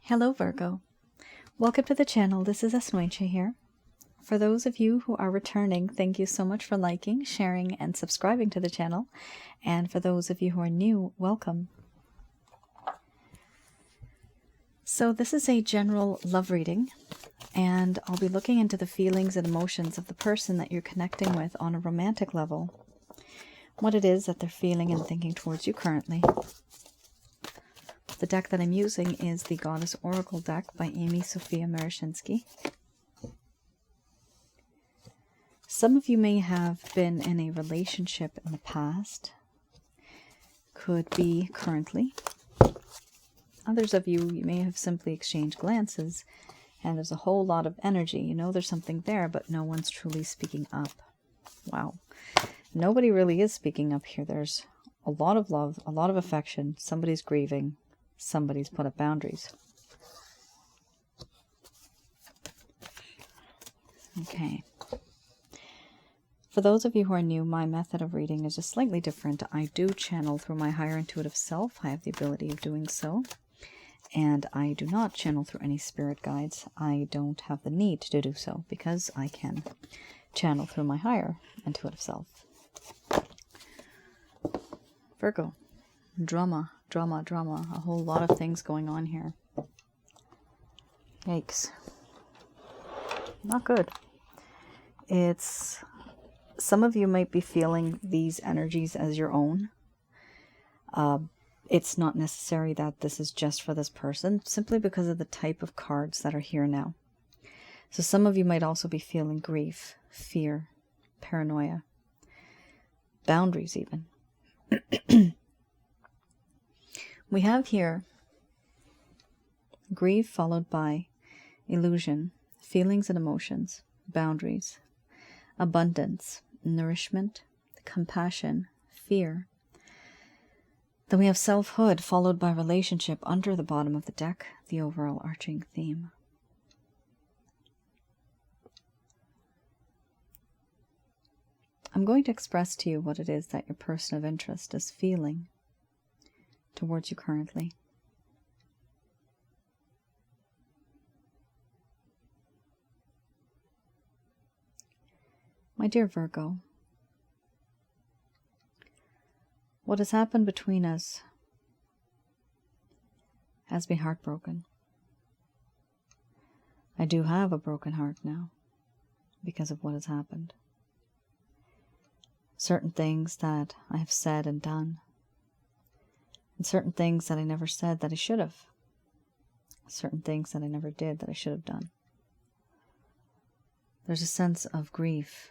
Hello Virgo. Welcome to the channel. This is Asnointia here. For those of you who are returning, thank you so much for liking, sharing, and subscribing to the channel. And for those of you who are new, welcome. So this is a general love reading, and I'll be looking into the feelings and emotions of the person that you're connecting with on a romantic level. What it is that they're feeling and thinking towards you currently. The deck that I'm using is the Goddess Oracle deck by Amy Sophia Marashinsky. Some of you may have been in a relationship in the past. Could be currently. Others of you may have simply exchanged glances, and there's a whole lot of energy. You know there's something there, but no one's truly speaking up. Wow. Nobody really is speaking up here. There's a lot of love, a lot of affection. Somebody's grieving. Somebody's put up boundaries. Okay. For those of you who are new, my method of reading is just slightly different. I do channel through my higher intuitive self. I have the ability of doing so. And I do not channel through any spirit guides. I don't have the need to do so because I can channel through my higher intuitive self. Virgo. Drama. A whole lot of things going on here. Yikes. Not good. Some of you might be feeling these energies as your own. It's not necessary that this is just for this person, simply because of the type of cards that are here now. So some of you might also be feeling grief, fear, paranoia, boundaries even. We have here grief followed by illusion, feelings and emotions, boundaries, abundance, nourishment, compassion, fear. Then we have selfhood followed by relationship under the bottom of the deck, the overall arching theme. I'm going to express to you what it is that your person of interest is feeling towards you currently. My dear Virgo, what has happened between us has me heartbroken. I do have a broken heart now because of what has happened. Certain things that I have said and done, and certain things that I never said that I should have. Certain things that I never did that I should have done. There's a sense of grief,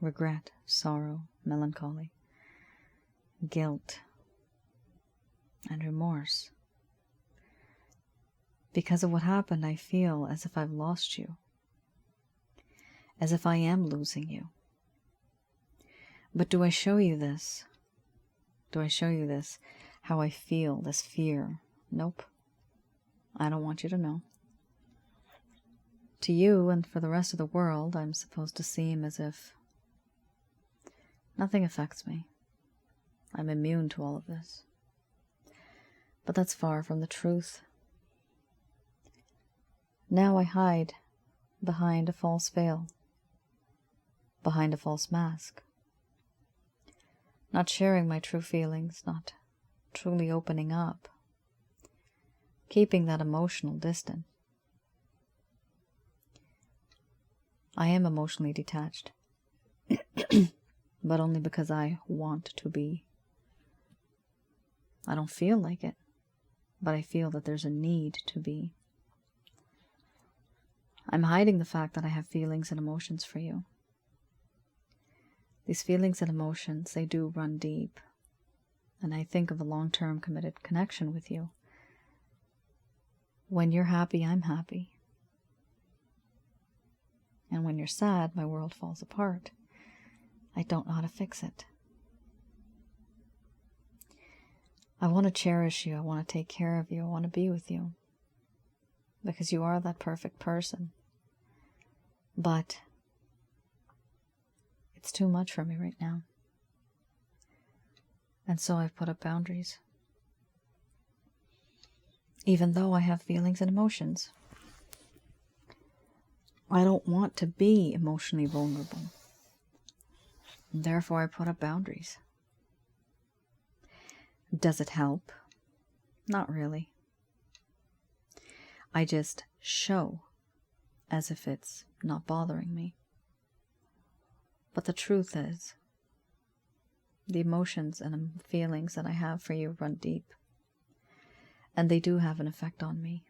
regret, sorrow, melancholy, guilt, and remorse. Because of what happened, I feel as if I've lost you. As if I am losing you. But do I show you this? Do I show you this? How I feel, this fear? Nope. I don't want you to know. To you and for the rest of the world, I'm supposed to seem as if nothing affects me. I'm immune to all of this. But that's far from the truth. Now I hide behind a false veil, behind a false mask. Not sharing my true feelings, not truly opening up, keeping that emotional distance. I am emotionally detached, but only because I want to be. I don't feel like it, but I feel that there's a need to be. I'm hiding the fact that I have feelings and emotions for you. These feelings and emotions, they do run deep. And I think of a long-term committed connection with you. When you're happy, I'm happy. And when you're sad, my world falls apart. I don't know how to fix it. I want to cherish you. I want to take care of you. I want to be with you. Because you are that perfect person. But it's too much for me right now. And so I've put up boundaries. even though I have feelings and emotions. I don't want to be emotionally vulnerable. Therefore, I put up boundaries. Does it help? Not really. I just show as if it's not bothering me. But the truth is, the emotions and feelings that I have for you run deep. And they do have an effect on me.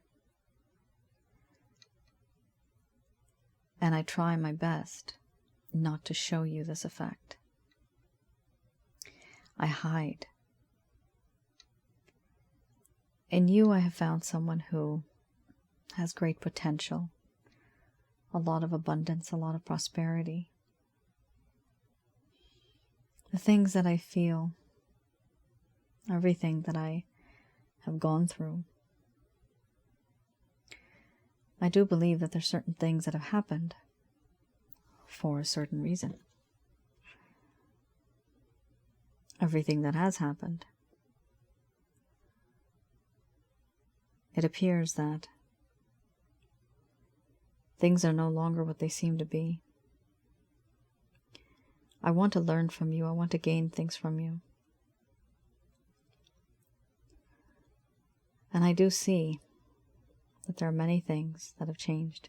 And I try my best not to show you this effect. I hide. In you, I have found someone who has great potential, a lot of abundance, a lot of prosperity. The things that I feel, everything that I have gone through, I do believe that there's certain things that have happened for a certain reason. Everything that has happened, it appears that things are no longer what they seem to be. I want to learn from you. I want to gain things from you. And I do see that there are many things that have changed.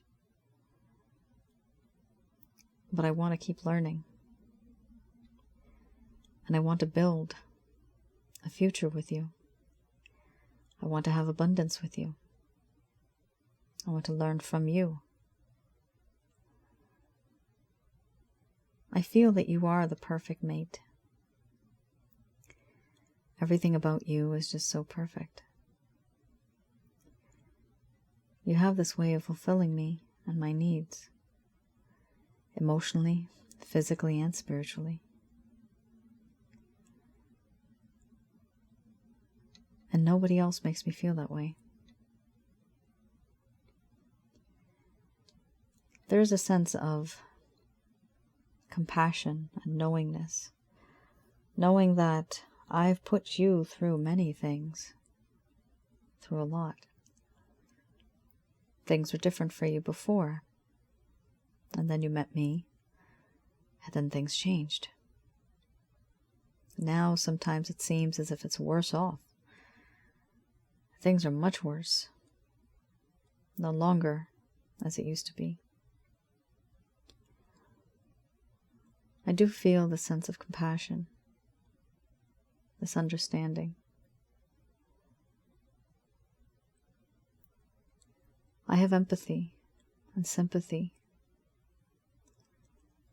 But I want to keep learning. And I want to build a future with you. I want to have abundance with you. I want to learn from you. I feel that you are the perfect mate. Everything about you is just so perfect. You have this way of fulfilling me and my needs, emotionally, physically, and spiritually. And nobody else makes me feel that way. There is a sense of compassion and knowingness, knowing that I've put you through many things, through a lot. Things were different for you before, and then you met me, and then things changed. Now sometimes it seems as if it's worse off. Things are much worse, no longer as it used to be. I do feel the sense of compassion, this understanding. I have empathy and sympathy.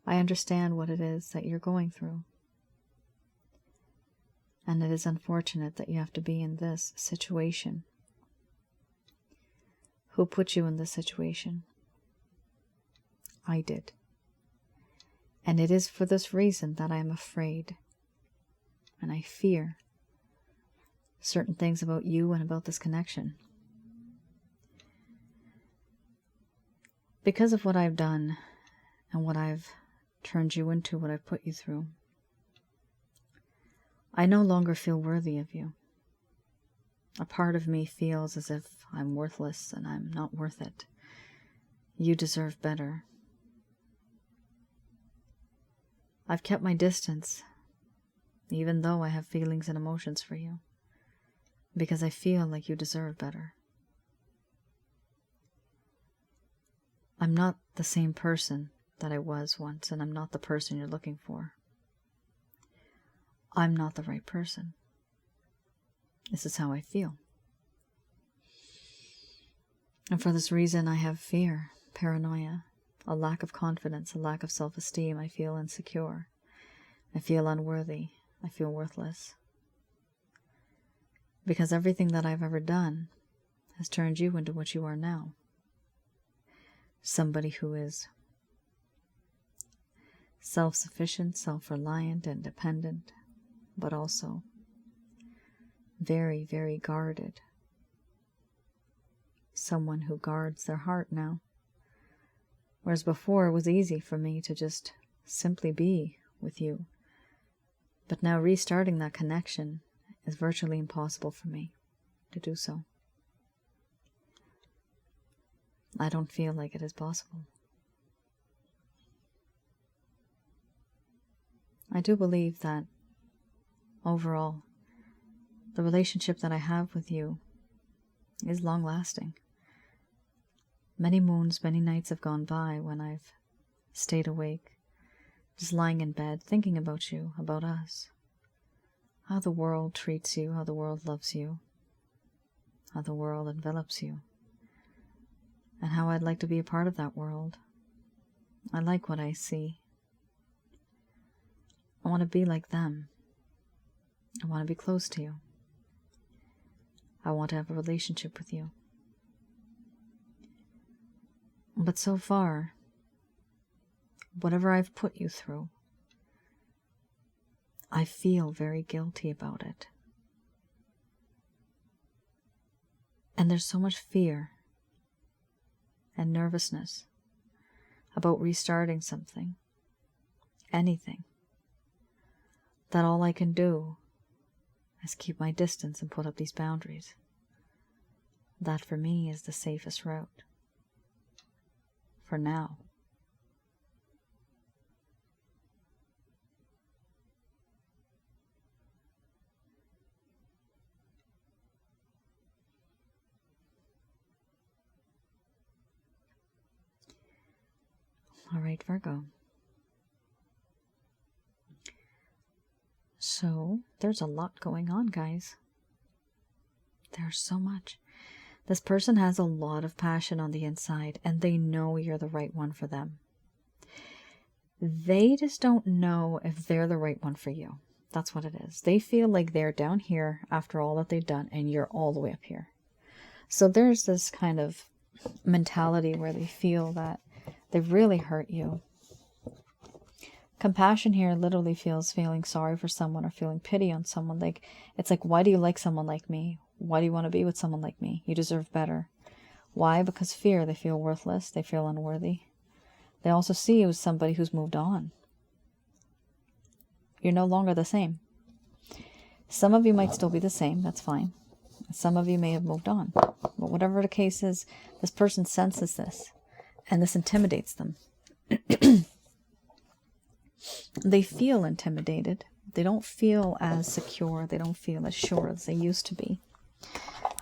I understand what it is that you're going through. And it is unfortunate that you have to be in this situation. Who put you in this situation? I did. And it is for this reason that I am afraid and I fear certain things about you and about this connection. Because of what I've done and what I've turned you into, what I've put you through, I no longer feel worthy of you. A part of me feels as if I'm worthless and I'm not worth it. You deserve better. I've kept my distance, even though I have feelings and emotions for you, because I feel like you deserve better. I'm not the same person that I was once, and I'm not the person you're looking for. I'm not the right person. This is how I feel. And for this reason, I have fear, paranoia, a lack of confidence, a lack of self-esteem. I feel insecure. I feel unworthy. I feel worthless. Because everything that I've ever done has turned you into what you are now. Somebody who is self-sufficient, self-reliant, independent, but also very, very guarded. Someone who guards their heart now. Whereas before it was easy for me to just simply be with you. But now restarting that connection is virtually impossible for me to do so. I don't feel like it is possible. I do believe that overall, the relationship that I have with you is long-lasting. Many moons, many nights have gone by when I've stayed awake, just lying in bed, thinking about you, about us. How the world treats you, how the world loves you, how the world envelops you, and how I'd like to be a part of that world. I like what I see. I want to be like them. I want to be close to you. I want to have a relationship with you. But so far, whatever I've put you through, I feel very guilty about it. And there's so much fear and nervousness about restarting something, anything, that all I can do is keep my distance and put up these boundaries. That for me is the safest route. For now. All right, Virgo. So, there's a lot going on, guys. There's so much. This person has a lot of passion on the inside, and they know you're the right one for them. They just don't know if they're the right one for you. That's what it is. They feel like they're down here after all that they've done, and you're all the way up here. So there's this kind of mentality where they feel that they've really hurt you. Compassion here literally feels feeling sorry for someone or feeling pity on someone. Like, it's like, why do you like someone like me? Why do you want to be with someone like me? You deserve better. Why? Because fear. They feel worthless. They feel unworthy. They also see you as somebody who's moved on. You're no longer the same. Some of you might still be the same. That's fine. Some of you may have moved on. But whatever the case is, this person senses this. And this intimidates them. They feel intimidated. They don't feel as secure. They don't feel as sure as they used to be.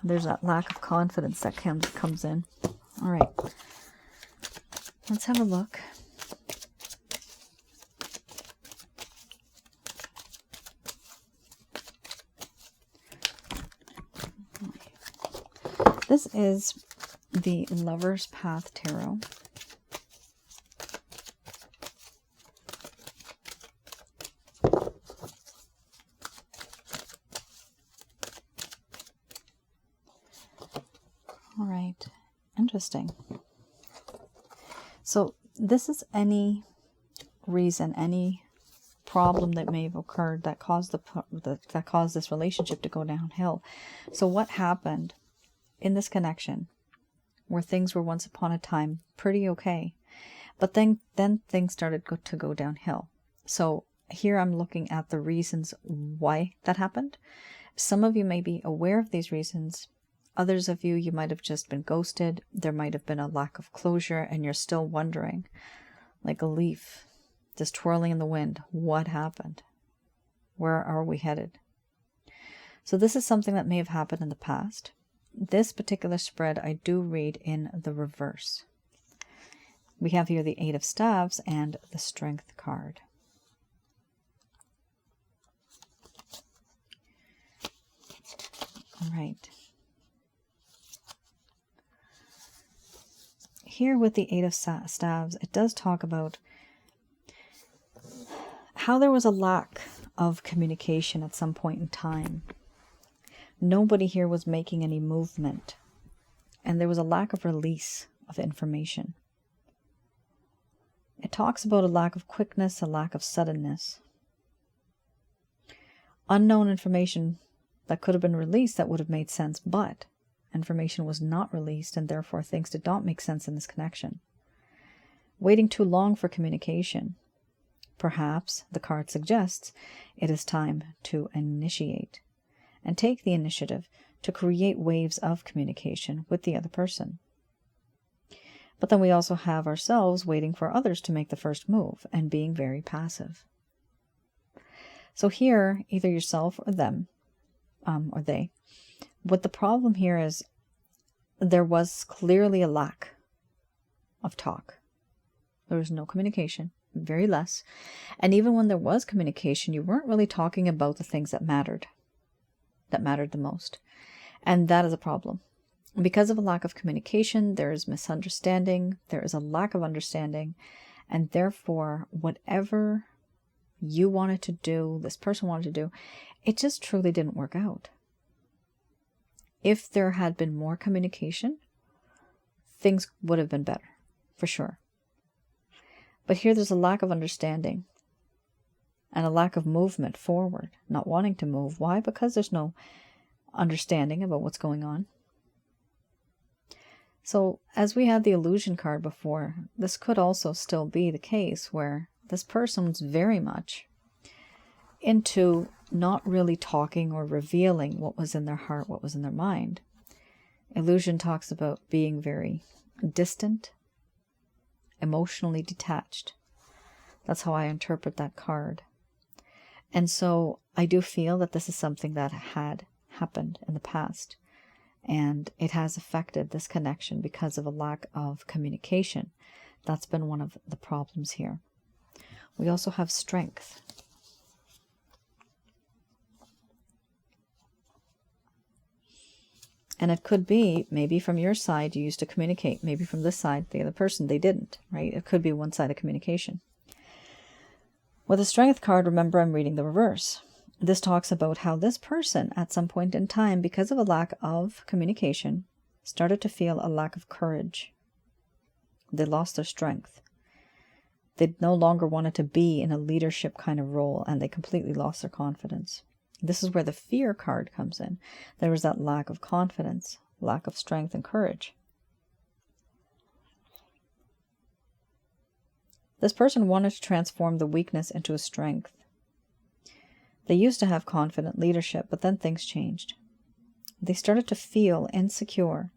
There's that lack of confidence that comes in. All right. Let's have a look. This is the Lover's Path Tarot. All right, interesting. So this is any reason, any problem that may have occurred that caused that caused this relationship to go downhill. So what happened in this connection, where things were once upon a time pretty okay, but then things started to go downhill. So here I'm looking at the reasons why that happened. Some of you may be aware of these reasons. Others of you, you might have just been ghosted. There might have been a lack of closure, and you're still wondering, like a leaf just twirling in the wind, what happened? Where are we headed? So this is something that may have happened in the past. This particular spread I do read in the reverse. We have here the Eight of Staves and the Strength card. All right. Here with the Eight of Staves, it does talk about how there was a lack of communication at some point in time. Nobody here was making any movement, and there was a lack of release of information. It talks about a lack of quickness, a lack of suddenness. Unknown information that could have been released that would have made sense, but information was not released, and therefore things did not make sense in this connection. Waiting too long for communication. Perhaps, the card suggests, it is time to initiate and take the initiative to create waves of communication with the other person. But then we also have ourselves waiting for others to make the first move and being very passive. So here, either yourself or them, or they, what the problem here is, there was clearly a lack of talk. There was no communication, very less. And even when there was communication, you weren't really talking about the things that mattered the most. And that is a problem. Because of a lack of communication, there is misunderstanding, there is a lack of understanding, and therefore, whatever you wanted to do, this person wanted to do, it just truly didn't work out. If there had been more communication, things would have been better, for sure. But here there's a lack of understanding and a lack of movement forward, not wanting to move. Why? Because there's no understanding about what's going on. So as we had the illusion card before, this could also still be the case where this person was very much into not really talking or revealing what was in their heart, what was in their mind. Illusion talks about being very distant, emotionally detached. That's how I interpret that card. And so I do feel that this is something that had happened in the past. And it has affected this connection because of a lack of communication. That's been one of the problems here. We also have strength. And it could be, maybe from your side, you used to communicate. Maybe from this side, the other person, they didn't, right? It could be one-sided communication. With a strength card, remember I'm reading the reverse. This talks about how this person, at some point in time, because of a lack of communication, started to feel a lack of courage. They lost their strength. They no longer wanted to be in a leadership kind of role, and they completely lost their confidence. This is where the fear card comes in. There was that lack of confidence, lack of strength and courage. This person wanted to transform the weakness into a strength. They used to have confident leadership, but then things changed. They started to feel insecure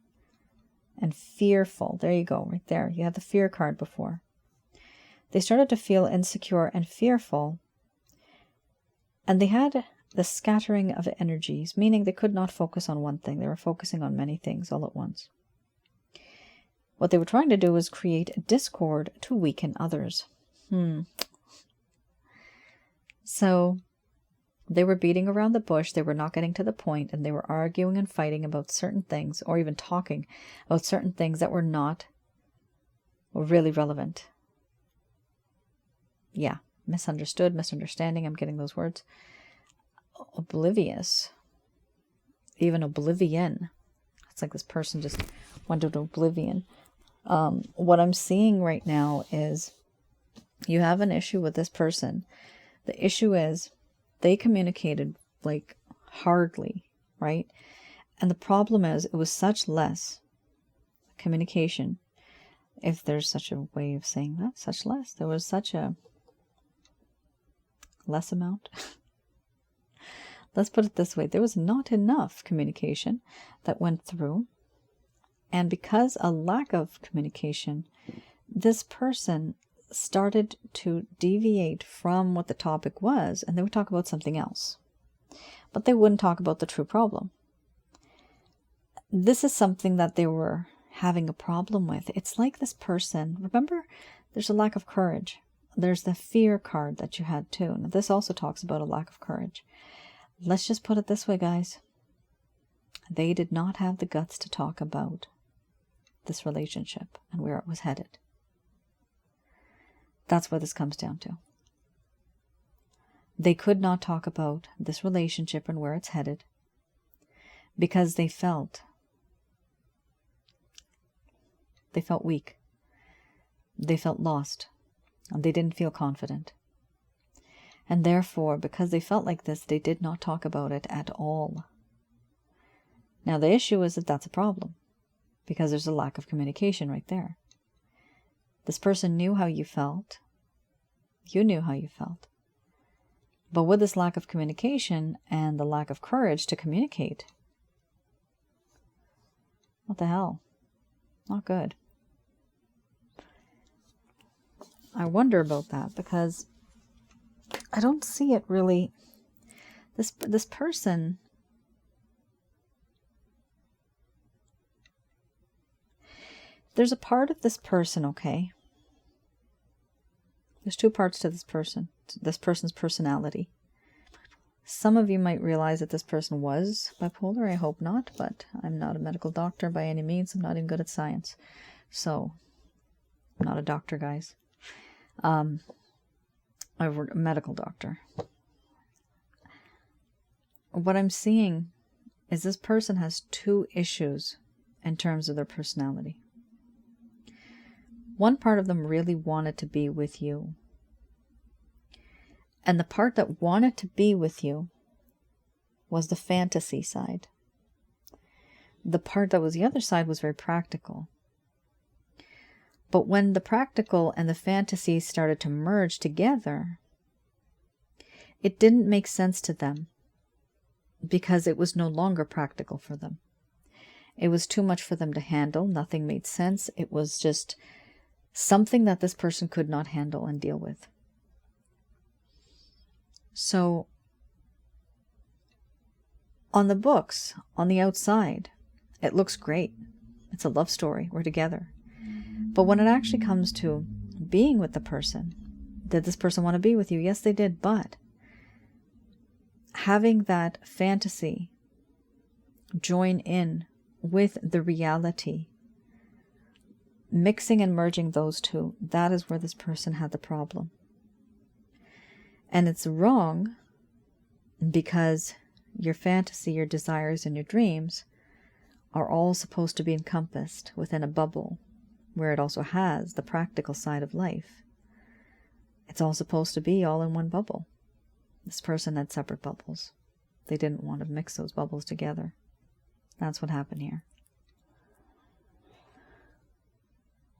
and fearful. There you go, right there. You had the fear card before. They started to feel insecure and fearful, and they had the scattering of energies, meaning they could not focus on one thing. They were focusing on many things all at once. What they were trying to do was create a discord to weaken others. So they were beating around the bush, they were not getting to the point, and they were arguing and fighting about certain things, or even talking about certain things that were not really relevant. Yeah, misunderstood, misunderstanding, I'm getting those words. Oblivious, even oblivion. It's like this person just went to oblivion. What I'm seeing right now is you have an issue with this person. The issue is they communicated like hardly, right? And the problem is it was such less communication, if there's such a way of saying that, such less. There was such a less amount. Let's put it this way. There was not enough communication that went through. And because a lack of communication, this person started to deviate from what the topic was, and they would talk about something else. But they wouldn't talk about the true problem. This is something that they were having a problem with. It's like this person, remember, there's a lack of courage. There's the fear card that you had too. Now, this also talks about a lack of courage. Let's just put it this way, guys. They did not have the guts to talk about this relationship and where it was headed. That's what this comes down to. They could not talk about this relationship and where it's headed because they felt weak. They felt lost. And they didn't feel confident. And therefore, because they felt like this, they did not talk about it at all. Now, the issue is that that's a problem because there's a lack of communication right there. This person knew how you felt. You knew how you felt. But with this lack of communication and the lack of courage to communicate, what the hell? Not good. I wonder about that because I don't see it really. This person, there's a part of this person, okay? There's two parts to this person's personality. Some of you might realize that this person was bipolar. I hope not, but I'm not a medical doctor by any means. I'm not even good at science. So, I'm not a doctor, guys. I'm a medical doctor. What I'm seeing is this person has two issues in terms of their personality. One part of them really wanted to be with you. And the part that wanted to be with you was the fantasy side. The part that was the other side was very practical. But when the practical and the fantasy started to merge together, it didn't make sense to them because it was no longer practical for them. It was too much for them to handle. Nothing made sense. It was just something that this person could not handle and deal with. So, on the books, on the outside, it looks great. It's a love story. We're together. But when it actually comes to being with the person, did this person want to be with you? Yes, they did. But having that fantasy join in with the reality, mixing and merging those two, that is where this person had the problem. And it's wrong because your fantasy, your desires, and your dreams are all supposed to be encompassed within a bubble where it also has the practical side of life. It's all supposed to be all in one bubble. This person had separate bubbles. They didn't want to mix those bubbles together. That's what happened here.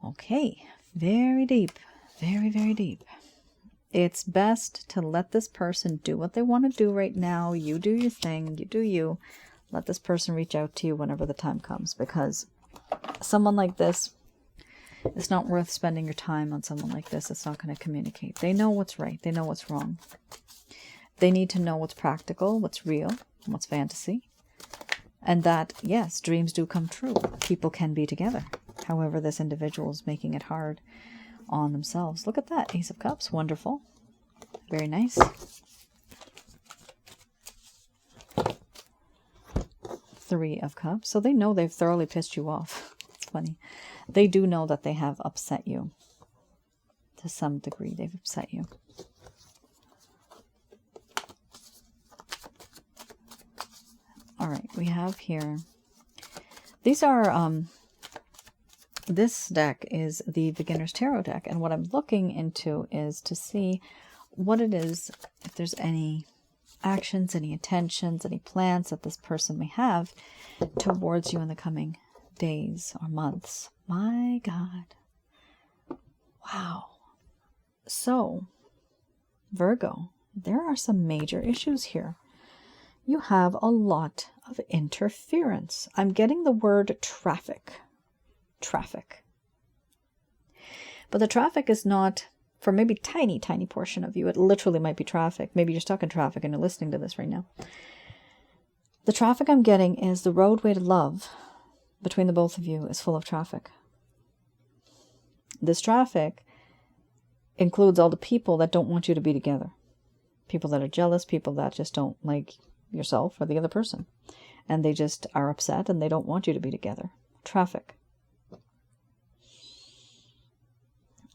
Okay, very deep, very, very deep. It's best to let this person do what they want to do right now. You do your thing, you do you. Let this person reach out to you whenever the time comes, because someone like this, it's not worth spending your time on someone like this. It's not going to communicate. They know what's right. They know what's wrong. They need to know what's practical, what's real, what's fantasy. And that, yes, dreams do come true. People can be together. However, this individual is making it hard on themselves. Look at that. Ace of Cups. Wonderful. Very nice. Three of Cups. So they know they've thoroughly pissed you off. It's funny. They do know that they have upset you. To some degree, they've upset you. All right, we have here. These are, this deck is the Beginner's Tarot deck. And what I'm looking into is to see what it is, if there's any actions, any intentions, any plans that this person may have towards you in the coming days or months. My God. Wow. So, Virgo, there are some major issues here. You have a lot of interference. I'm getting the word traffic. Traffic. But the traffic is not for maybe tiny, tiny portion of you. It literally might be traffic. Maybe you're stuck in traffic and you're listening to this right now. The traffic I'm getting is the roadway to love between the both of you is full of traffic. This traffic includes all the people that don't want you to be together. People that are jealous, people that just don't like yourself or the other person. And they just are upset and they don't want you to be together. Traffic.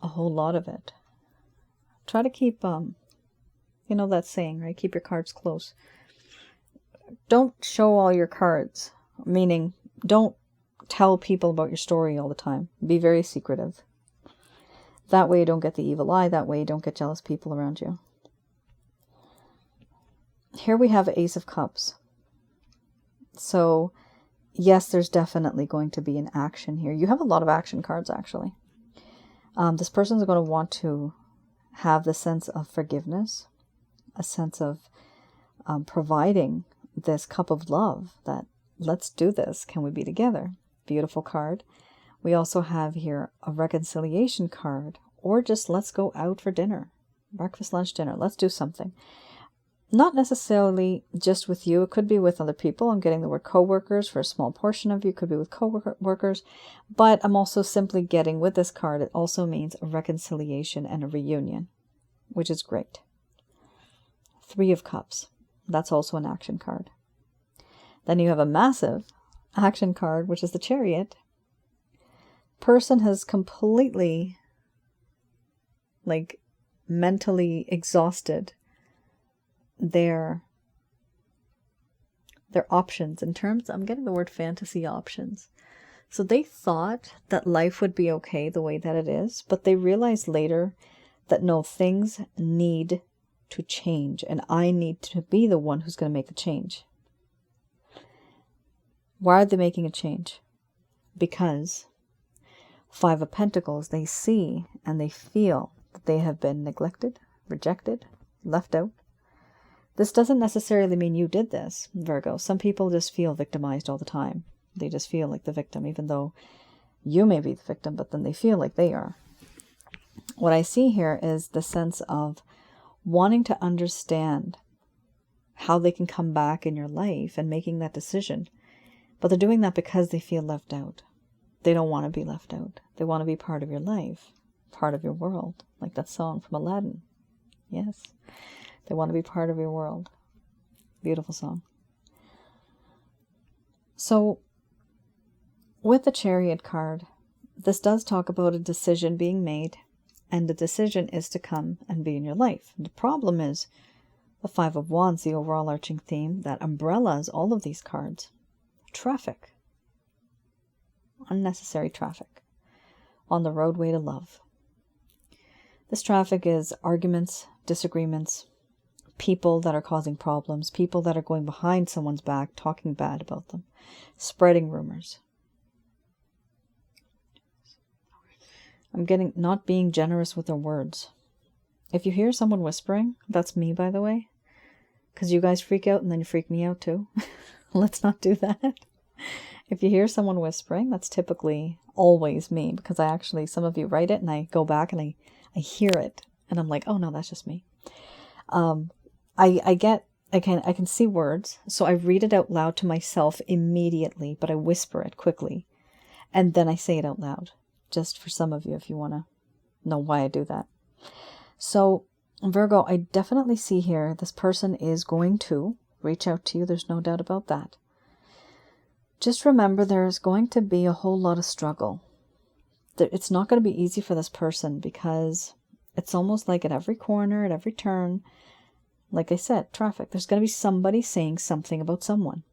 A whole lot of it. Try to keep, you know that saying, right? Keep your cards close. Don't show all your cards. Meaning, don't tell people about your story all the time. Be very secretive. That way you don't get the evil eye. That way you don't get jealous people around you. Here we have Ace of Cups. So, yes, there's definitely going to be an action here. You have a lot of action cards, actually. This person's going to want to have the sense of forgiveness, a sense of providing this cup of love that, let's do this. Can we be together? Beautiful card. We also have here a reconciliation card or just let's go out for dinner, breakfast, lunch, dinner. Let's do something. Not necessarily just with you. It could be with other people. I'm getting the word co-workers for a small portion of you. It could be with co-workers. But I'm also simply getting with this card, it also means a reconciliation and a reunion, which is great. 3 of Cups. That's also an action card. Then you have a massive action card, which is the Chariot. Person has completely, like, mentally exhausted their options in terms, I'm getting the word fantasy options. So they thought that life would be okay the way that it is, but they realized later that no, things need to change, and I need to be the one who's going to make the change. Why are they making a change? Because 5 of Pentacles, they see and they feel that they have been neglected, rejected, left out. This doesn't necessarily mean you did this, Virgo. Some people just feel victimized all the time. They just feel like the victim, even though you may be the victim, but then they feel like they are. What I see here is the sense of wanting to understand how they can come back in your life and making that decision. But they're doing that because they feel left out. They don't want to be left out. They want to be part of your life, part of your world, like that song from Aladdin. Yes. They want to be part of your world. Beautiful song. So, with the Chariot card, this does talk about a decision being made, and the decision is to come and be in your life. The problem is the 5 of Wands, the overall arching theme, that umbrellas all of these cards. Traffic. Unnecessary traffic on the roadway to love. This traffic is arguments, disagreements, people that are causing problems, people that are going behind someone's back, talking bad about them, spreading rumors. I'm getting not being generous with their words. If you hear someone whispering, that's me, by the way, because you guys freak out and then you freak me out too. Let's not do that. If you hear someone whispering, that's typically always me, because I actually, some of you write it and I go back and I hear it and I'm like, oh no, that's just me. I can see words, so I read it out loud to myself immediately, but I whisper it quickly, and then I say it out loud, just for some of you, if you want to know why I do that. So, Virgo, I definitely see here, this person is going to reach out to you. There's no doubt about that. Just remember, there's going to be a whole lot of struggle. It's not going to be easy for this person, because it's almost like at every corner, at every turn, like I said, traffic. There's going to be somebody saying something about someone.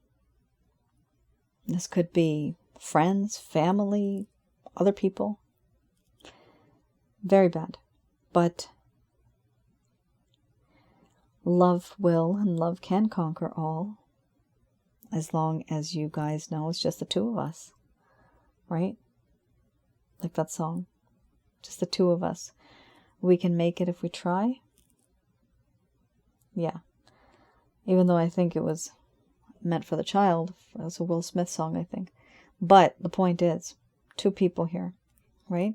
This could be friends, family, other people. Very bad. But love will and love can conquer all, as long as you guys know it's just the 2 of us. Right? Like that song. Just the 2 of us. We can make it if we try. Yeah. Even though I think it was meant for the child. It's a Will Smith song, I think. But the point is, 2 people here, right?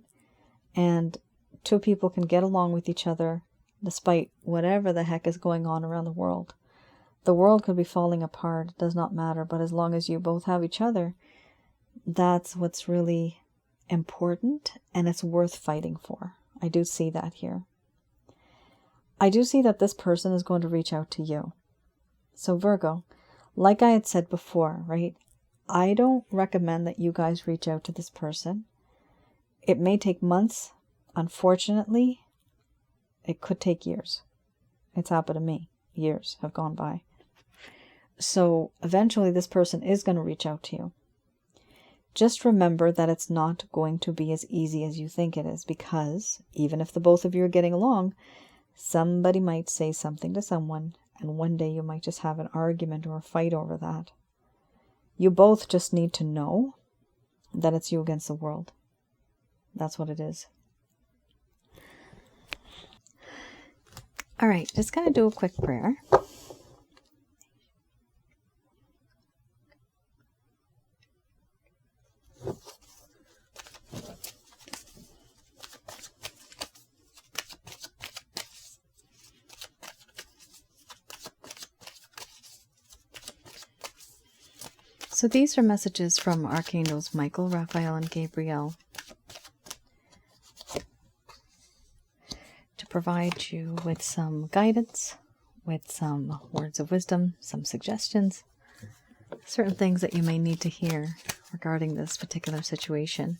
And 2 people can get along with each other despite whatever the heck is going on around the world. The world could be falling apart. It does not matter. But as long as you both have each other, that's what's really important, and it's worth fighting for. I do see that here. I do see that this person is going to reach out to you. So Virgo, like I had said before, right? I don't recommend that you guys reach out to this person. It may take months. Unfortunately, it could take years. It's happened to me. Years have gone by. So eventually this person is going to reach out to you. Just remember that it's not going to be as easy as you think it is, because even if the both of you are getting along, somebody might say something to someone, and one day you might just have an argument or a fight over that. You both just need to know that it's you against the world. That's what it is. All right, just going to do a quick prayer. So these are messages from Archangels Michael, Raphael, and Gabriel to provide you with some guidance, with some words of wisdom, some suggestions, certain things that you may need to hear regarding this particular situation.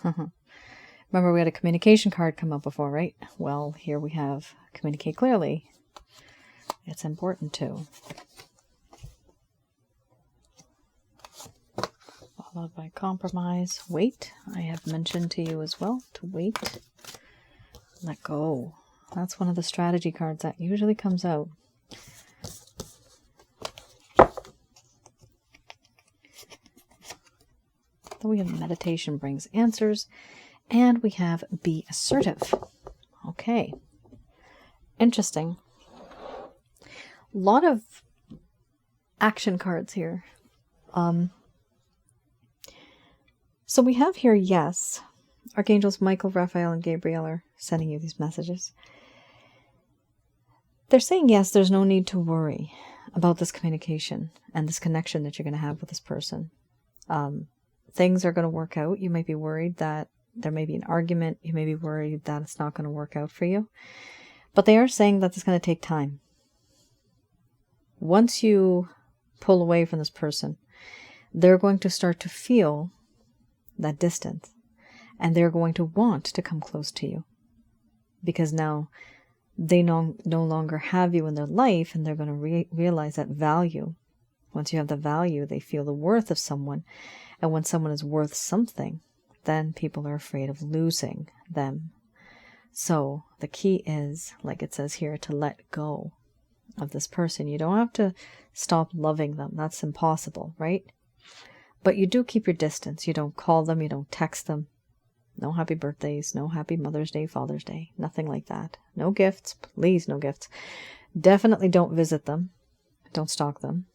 Remember, we had a communication card come up before, right? Well, here we have communicate clearly. It's important to. Followed by compromise. Wait. I have mentioned to you as well to wait. Let go. That's one of the strategy cards that usually comes out. Then we have meditation brings answers. And we have be assertive. Okay. Interesting. A lot of action cards here. So we have here, yes. Archangels Michael, Raphael, and Gabriel are sending you these messages. They're saying, yes, there's no need to worry about this communication and this connection that you're going to have with this person. Things are going to work out. You might be worried that there may be an argument. You may be worried that it's not going to work out for you. But they are saying that it's going to take time. Once you pull away from this person, they're going to start to feel that distance. And they're going to want to come close to you. Because now they no longer have you in their life, and they're going to realize that value. Once you have the value, they feel the worth of someone. And when someone is worth something, then people are afraid of losing them. So the key is, like it says here, to let go of this person. You don't have to stop loving them. That's impossible, right? But you do keep your distance. You don't call them. You don't text them. No happy birthdays. No happy Mother's Day, Father's Day. Nothing like that. No gifts. Please, no gifts. Definitely don't visit them. Don't stalk them.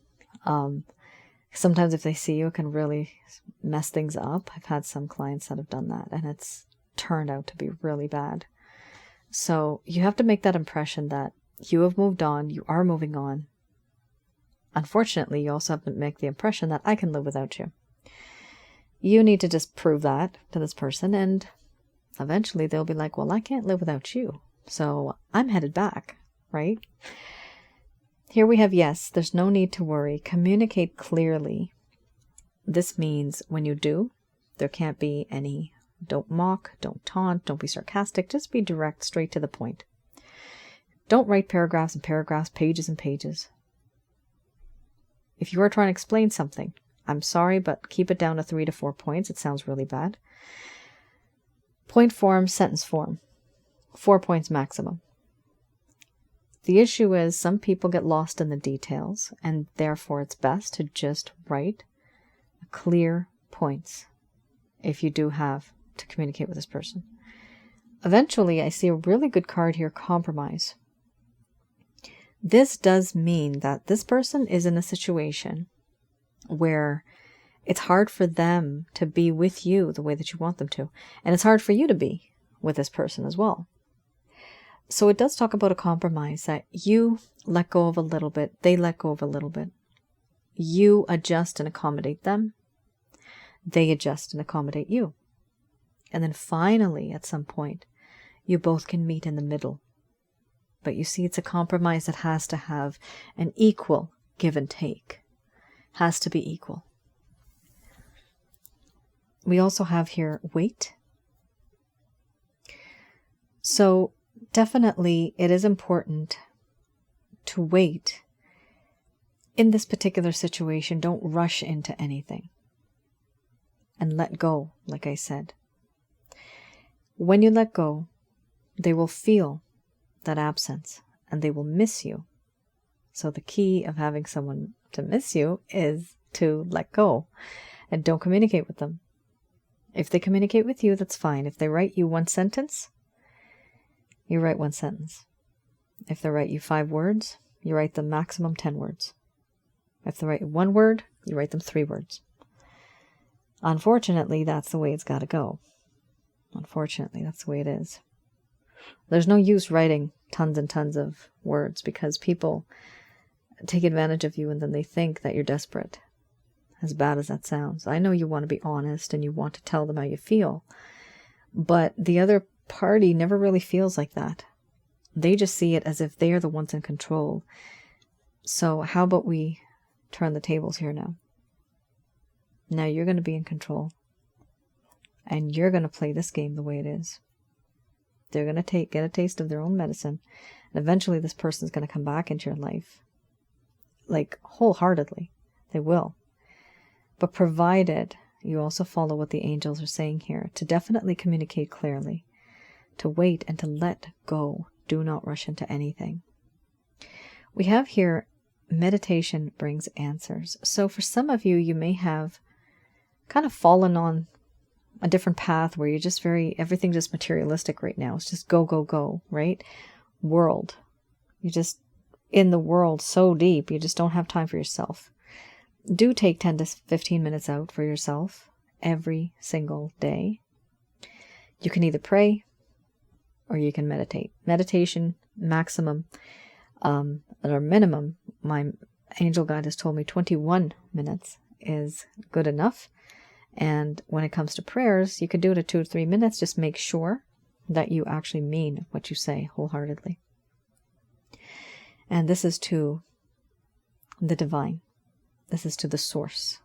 Sometimes if they see you, it can really mess things up. I've had some clients that have done that, and it's turned out to be really bad. So you have to make that impression that you have moved on, you are moving on. Unfortunately, you also have to make the impression that I can live without you. You need to just prove that to this person, and eventually they'll be like, well, I can't live without you, so I'm headed back, right? Here we have, yes, there's no need to worry. Communicate clearly. This means when you do, there can't be any, don't mock, don't taunt, don't be sarcastic. Just be direct, straight to the point. Don't write paragraphs and paragraphs, pages and pages. If you are trying to explain something, I'm sorry, but keep it down to 3 to 4 points. It sounds really bad. Point form, sentence form. 4 points maximum. The issue is some people get lost in the details, and therefore it's best to just write clear points if you do have to communicate with this person. Eventually, I see a really good card here, compromise. This does mean that this person is in a situation where it's hard for them to be with you the way that you want them to, and it's hard for you to be with this person as well. So it does talk about a compromise that you let go of a little bit, they let go of a little bit. You adjust and accommodate them. They adjust and accommodate you. And then finally, at some point, you both can meet in the middle. But you see, it's a compromise that has to have an equal give and take. Has to be equal. We also have here wait. So definitely, it is important to wait. In this particular situation, don't rush into anything. And let go, like I said. When you let go, they will feel that absence and they will miss you. So the key of having someone to miss you is to let go and don't communicate with them. If they communicate with you, that's fine. If they write you 1 sentence, you write 1 sentence. If they write you 5 words, you write them maximum 10 words. If they write 1 word, you write them 3 words. Unfortunately, that's the way it's got to go. Unfortunately, that's the way it is. There's no use writing tons and tons of words, because people take advantage of you and then they think that you're desperate. As bad as that sounds. I know you want to be honest and you want to tell them how you feel, but the other party never really feels like that. They just see it as if they are the ones in control. So how about we turn the tables here now? Now you're going to be in control. And you're going to play this game the way it is. They're going to get a taste of their own medicine. And eventually this person's going to come back into your life. Like, wholeheartedly. They will. But provided you also follow what the angels are saying here, to definitely communicate clearly, to wait and to let go. Do not rush into anything. We have here, meditation brings answers. So for some of you, you may have kind of fallen on a different path where you're just everything just materialistic right now. It's just go, go, go, right? World. You're just in the world so deep, you just don't have time for yourself. Do take 10 to 15 minutes out for yourself every single day. You can either pray or you can meditate. Meditation, maximum, or minimum, my angel guide has told me 21 minutes is good enough. And when it comes to prayers, you can do it at 2 to 3 minutes. Just make sure that you actually mean what you say wholeheartedly. And this is to the divine. This is to the source.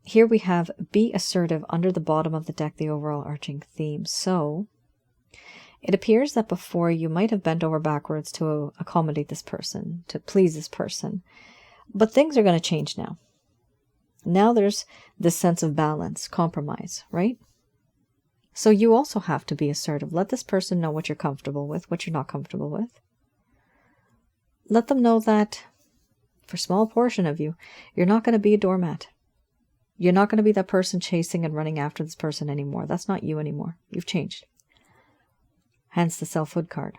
Here we have be assertive under the bottom of the deck, the overall arching theme. So it appears that before you might have bent over backwards to accommodate this person, to please this person. But things are going to change now. Now there's this sense of balance, compromise, right? So you also have to be assertive. Let this person know what you're comfortable with, what you're not comfortable with. Let them know that for a small portion of you, you're not going to be a doormat. You're not going to be that person chasing and running after this person anymore. That's not you anymore. You've changed. Hence the selfhood card.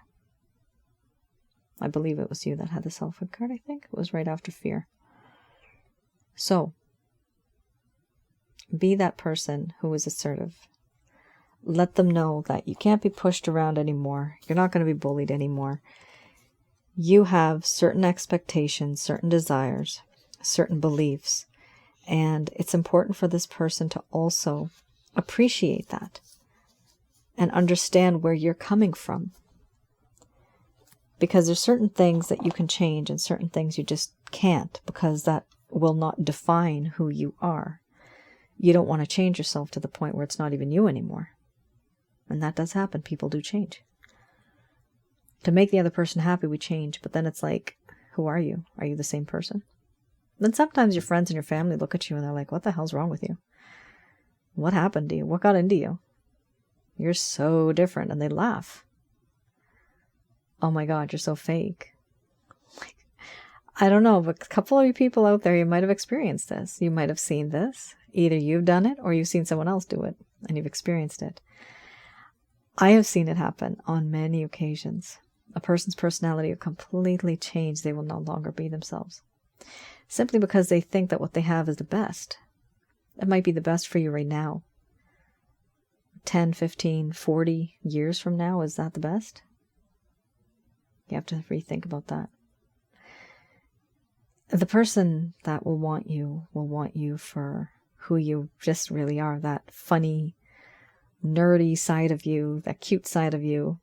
I believe it was you that had the selfhood card, I think. It was right after fear. So, be that person who is assertive. Let them know that you can't be pushed around anymore. You're not going to be bullied anymore. You have certain expectations, certain desires, certain beliefs, and it's important for this person to also appreciate that and understand where you're coming from. Because there's certain things that you can change and certain things you just can't, because that will not define who you are. You don't want to change yourself to the point where it's not even you anymore. And that does happen. People do change. To make the other person happy, we change. But then it's like, who are you? Are you the same person? Then sometimes your friends and your family look at you and they're like, what the hell's wrong with you? What happened to you? What got into you? You're so different. And they laugh. Oh my God, you're so fake. I don't know, but a couple of you people out there, you might have experienced this. You might have seen this. Either you've done it or you've seen someone else do it and you've experienced it. I have seen it happen on many occasions. A person's personality will completely change. They will no longer be themselves. Simply because they think that what they have is the best. It might be the best for you right now. 10, 15, 40 years from now, is that the best? You have to rethink about that. The person that will want you for who you just really are, that funny, nerdy side of you, that cute side of you.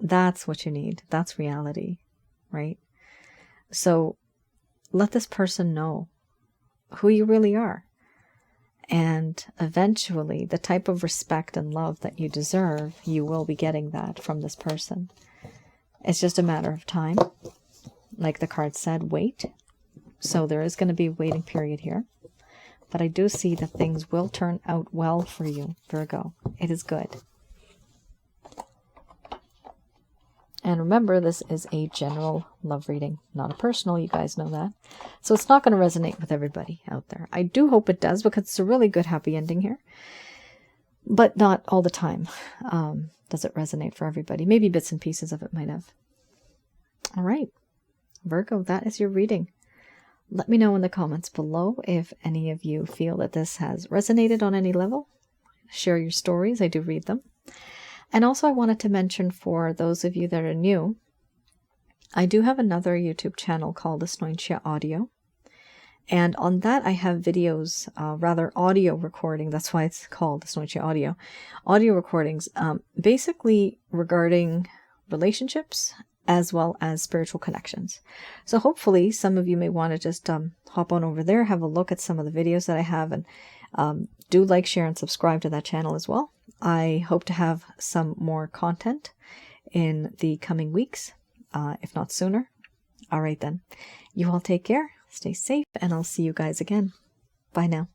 That's what you need. That's reality, right? So let this person know who you really are. And eventually, the type of respect and love that you deserve, you will be getting that from this person. It's just a matter of time. Like the card said, wait. So there is going to be a waiting period here. But I do see that things will turn out well for you, Virgo. It is good. And remember, this is a general love reading, not a personal. You guys know that. So it's not going to resonate with everybody out there. I do hope it does, because it's a really good happy ending here. But not all the time does it resonate for everybody. Maybe bits and pieces of it might have. All right, Virgo, that is your reading. Let me know in the comments below if any of you feel that this has resonated on any level. Share your stories. I do read them. And also I wanted to mention, for those of you that are new, I do have another YouTube channel called Asnointia Audio. And on that I have videos, rather audio recording, that's why it's called Asnointia Audio. Audio recordings, basically regarding relationships as well as spiritual connections. So hopefully some of you may want to just hop on over there, have a look at some of the videos that I have, and do like, share, and subscribe to that channel as well. I hope to have some more content in the coming weeks, if not sooner. All right then. You all take care, stay safe, and I'll see you guys again. Bye now.